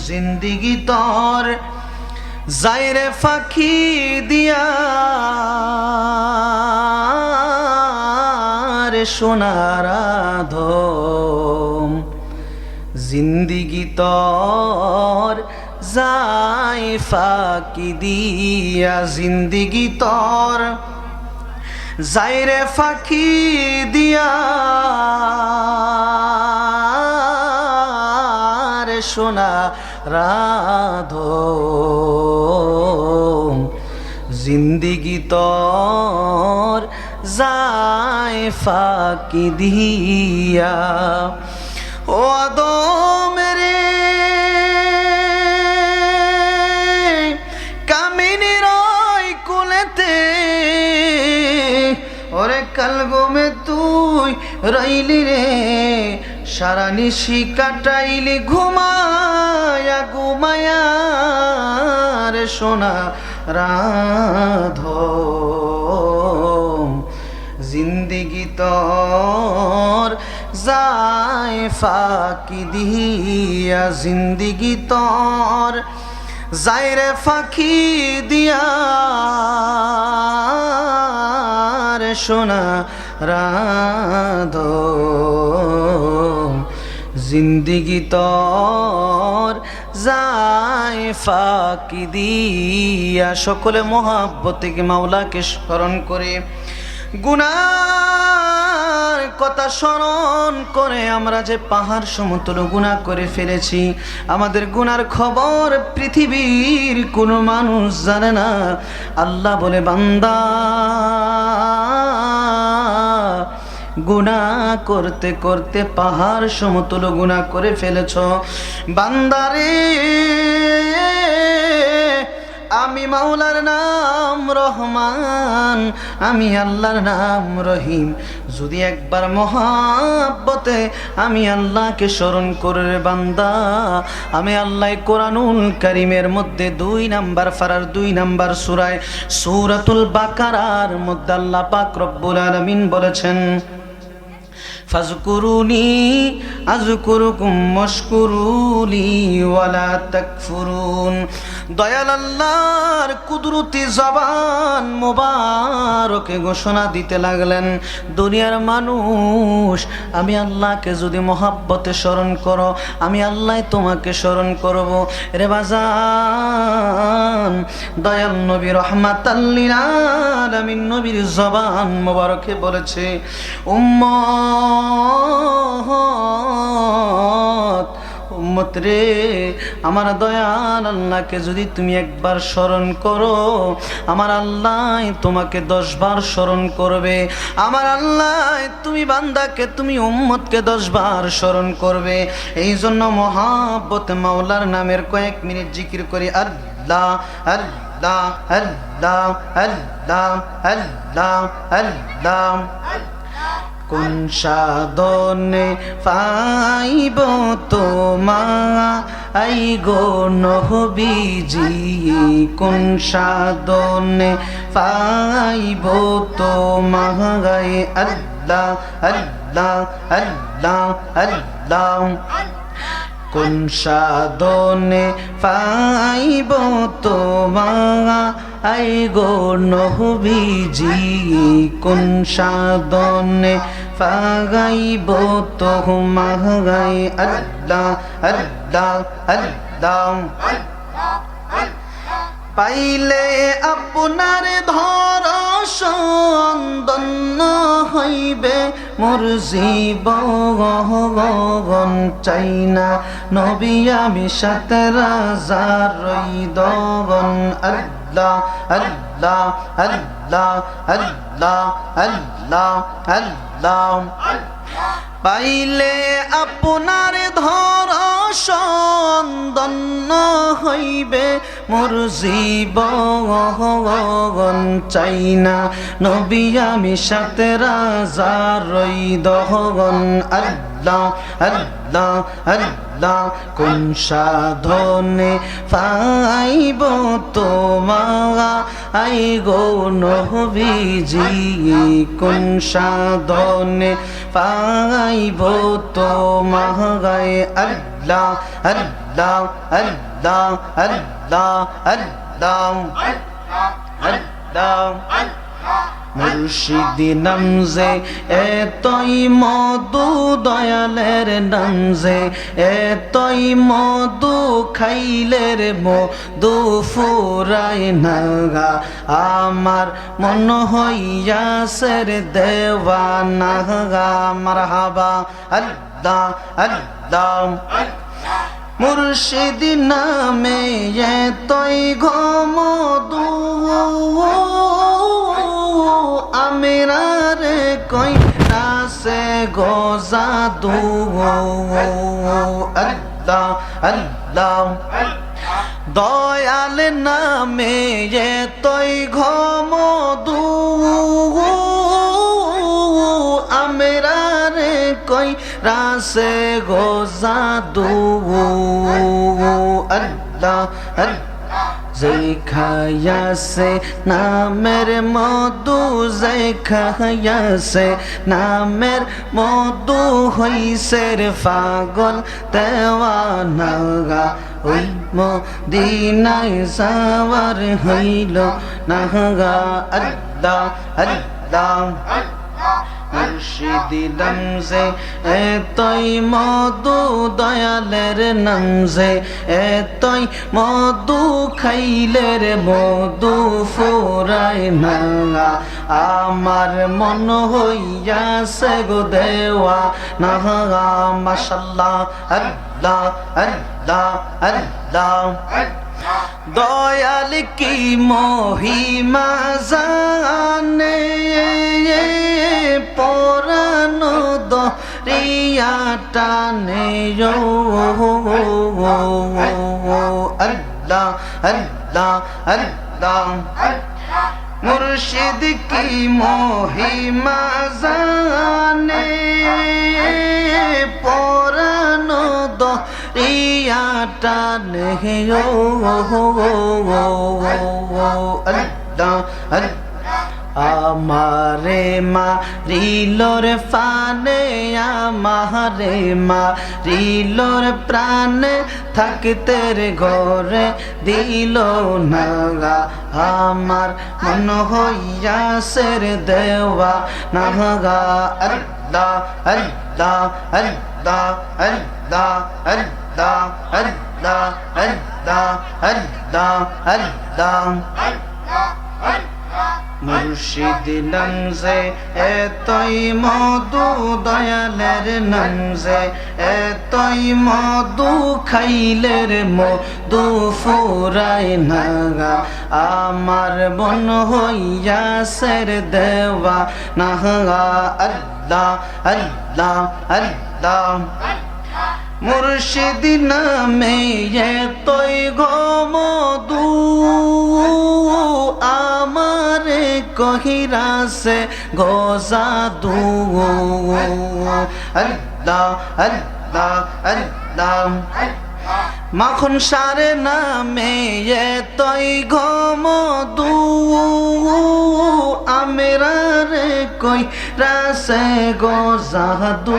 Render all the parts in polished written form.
জিন্দিগি তোর যাইরে ফাঁকি দিয়া রে সোনার আধম, জিন্দিগি তোর যাই ফাঁকি দিয়া, জিন্দিগি তোর যাইরে ফাঁকি দিয়া রে সোনা রাধম, জিন্দিগি তোর যায় ফাঁকি দিয়া। ও আদম রে কামিনীর কুলেতে, ওরে কালগমে তুই রইলি রে, সারা নিশি কাটাইলি ঘুমায়া ঘুমায়া রে সোনা রাধম, জিন্দিগি তোর যায় ফাঁকি দিয়া, জিন্দিগি তোর যায় রে ফাঁকি দিয়া রে সোনা রাধম, জিন্দিগি তোর যায় ফাঁকি দিয়া। সকলে মোহাব্বতে মাওলাকে স্মরণ করে, গুনার কথা স্মরণ করে, আমরা যে পাহাড় সমতুল্য গুনাহ করে ফেলেছি, আমাদের গুনার খবর পৃথিবীর কোনো মানুষ জানে না। আল্লাহ বলে, বান্দা গুনাহ করতে করতে পাহাড় সমতুল্য গুনাহ করে ফেলেছ। বান্দারে আমি মাওলার নাম রহমান, আমি আল্লাহর নাম রহিম, যদি একবার মহাব্বতে আমি আল্লাহকে স্মরণ করে রে বান্দা, আমি আল্লাহ কোরআনুল কারীমের মধ্যে 2 নাম্বার পারার 2 নাম্বার সূরায় সূরাতুল বাকারার মধ্যে আল্লাহ পাক রব্বুল আলামিন বলেছেন, ফাজকুরুনি আযকুরুকুম ওয়াশকুরুলি ওয়ালা তাকফুরুন। দয়াল আল্লাহর কুদরতি জবান মোবারকে ঘোষণা দিতে লাগলেন, দুনিয়ার মানুষ আমি আল্লাহকে যদি মহাব্বতে স্মরণ করো, আমি আল্লাহ তোমাকে স্মরণ করব রে বাজান। দয়াল নবী রহমাতাল লিল আলামিন নবীর জবান মোবারকে বলেছে, উম্মত রে, আমার দয়াল আল্লাহকে যদি তুমি একবার স্মরণ করো, আমার আল্লাহ তোমাকে 10 বার স্মরণ করবে। আমার আল্লাহ তুমি বান্দাকে, তুমি উম্মতকে 10 বার স্মরণ করবে। এই জন্য মহাব্বতে মাওলার নামের কয়েক মিনিট জিকির করি, আল্লাহ আল্লাহ আল্লাহ আল্লাহ আল্লাহ আল্লাহ। কোন সাধনে পাইব তোমায় গো নবীজি, কোন সাধনে পাইব তোমায়, আল্লাহ আল্লাহ আল্লাহ আল্লাহ। কোন সাধনে পাইব তোমায় গো নবীজি, কোন সাধনে পাইব তোমায়, আল্লাহ আল্লাহ আল্লাহ। পাইলে আপনার ধর্ষণ দন্য হইবে মোর জীবন, চাই না নবী আমি সাথে রাজার দগন, আল্লাহ আল্লাহ আল্লাহ আল্লাহ আল্লাহ আল্লাহ। পাইলে আপনার ধর্ষণ দন্য হইবে মোর জীবন, চাই না নবী আমি সাথে রাজার দগন, আল্লাহ আল্লাহ আল্লাহ। কোন সাধনে পাইব তোমায় গো নবীজি, কোন সাধনে পাইব তোমায়, আল্লাহ আল্লাহ আল্লাহ আল্লাহ আল্লাহ আল্লাহ আল্লাহ মুর্শিদি নামজে এতই মধু দয়ালের নামজে এতই মধু খাইলের মধু ফুরাই নাগা আমার মন হইয়াছে রে দেওয়ানা মারহাবা আল্লাহ আল্লাহ মুর্শিদি নামে এতই ঘমদু আমিরার কই নাসে গোজাদু আল্লাহ আল্লাহ দয়াল নামে এতই ঘমদু আমিরার কই রাসে গোজাদু আল্লাহ আল্লাহ খায়াছে নামের মধু খায়াছে নামের মধু হইছে রে পাগল দেওয়ানা ওই মদিনায় যাওয়ার হইল না আল্লাহ আল্লাহ মুর্শিদি নামজে এতই মধু দয়ালের নামজে এতই মধু খাইলের মধু ফুরাই না আমার মন হইয়াছে গো দেওয়া না মাশাআল্লাহ আল্লাহ আল্লাহ আল্লাহ দয়াল কি মহিমা জানে পরানো দরিয়া টানে আল্লাহ আল্লাহ আল্লাহ মুর্শিদ কি মহিমা জানে পরানো দরিয়া টানে আল্লাহ আল্লাহ আমারে মারিলোর ফানে আমারে মারিলোর প্রাণে থাকতে রে ঘরে দিল না আমার মন হইয়াছে রে দেওয়া না আল্লাহ আল্লাহ আল্লাহ আল্লাহ আল্লাহ আল্লাহ আল্লাহ আল্লাহ আল্লাহ মুর্শিদ নামজে এতই মধু দয়ালের নামজে এতই মধু খাইলের মধু ফুরাই না আমার মন হইয়াছে রে দেওয়া না আল্লাহ আল্লাহ আল্লাহ মুর্শিদ নামে এতই ঘমদু আমারে কহিরাছে গোজাদু আল্লাহ আল্লাহ আল্লাহ মাখন সারে নামে এতই ঘমদু আমিরারে কই রাসে গোজাদু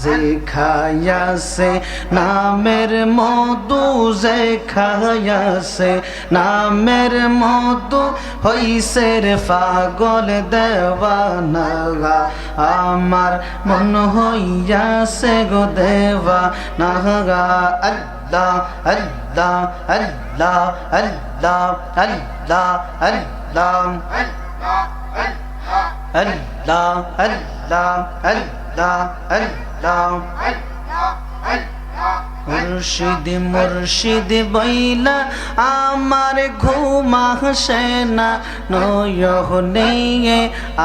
যে খায়াছে নামের মধু যে খায়াছে নামের মধু হইছে রে পাগল দেওয়ানা আমার মন হইয়াছে গো দেওয়া না আল্লাহ আল্লাহ আল্লাহ আল্লাহ আল্লাহ আল্লাহ আল্লাহ আল্লাহ আল্লাহ আল্লাহ মুর্শিদ মুর্শিদ বইলা আমার ঘুম আসে না নয়নে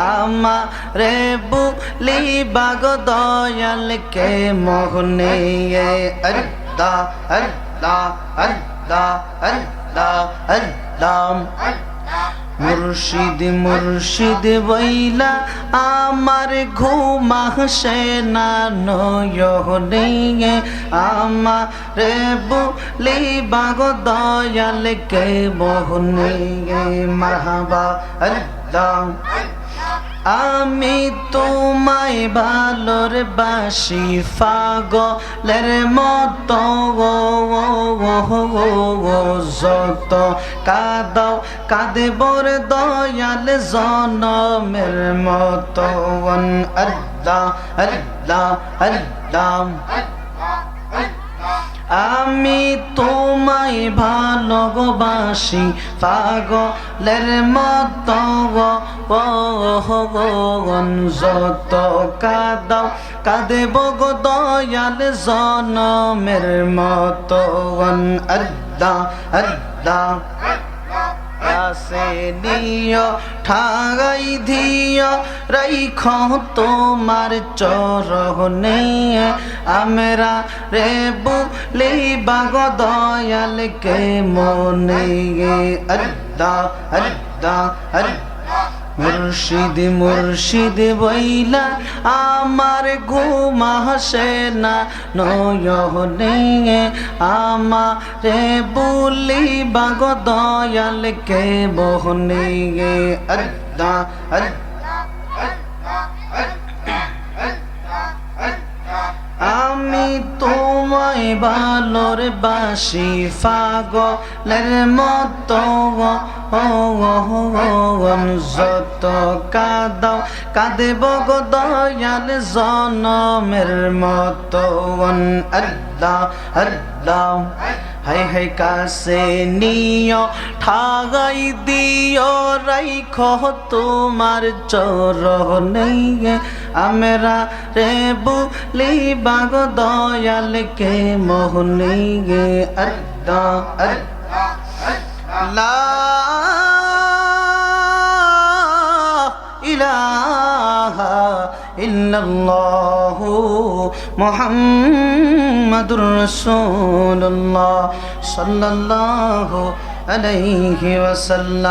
আমারে বুলি বাগ দয়াল কে মোহনে আল্লাহ আল্লাহ আল্লাহ আল্লাহ আল্লাহ মুর্শিদ মুর্শিদ বইলা আমার ঘুম আসে না নয়নে আমারে বুলি বাগ দয়াল কে মোহনে মারহাবা আল্লাহ আমি তোমায় ভালোর বাসি পাগলের মতো যত কাঁদাও কাঁদবর দয়াল জনমের মতো আল্লাহ আল্লাহ আল্লাহ আমি তোমায় ভালোবাসি পাগলের মতো যত কাঁদাও কাঁদব গো দয়াল জনমের মতো আল্লাহ আল্লাহ কাছে নিয় ঠাগাই দিয় রাইখ তোমার চরণে আমরা রে বলি বাগ দয়াল কে মনে আল্লাহ আল্লাহ আল্লাহ মুর্শিদ মুর্শিদ বইলা আমার ঘুম আসে না নয়নে আমারে বলি বাগ দয়াল কে বহনে আল্লাহ আমি তোমায় ভালোর বাসি পাগলের মতো যত কাঁদাও কাঁদব গো দয়াল জনমের মতো আল্লাহ আল্লাহ হাই হাই কাছে নিয় ঠাগাই দিও রাইখ তোমার চরণে আমরা রে বলি বাগ দয়াল কে মোহনে আল্লাহ আল্লাহ ইলাহা ইল্লাল্লাহু মুহাম্মাদুর রাসূলুল্লাহ সাল্লাল্লাহু আলাইহি ওয়াসাল্লাম।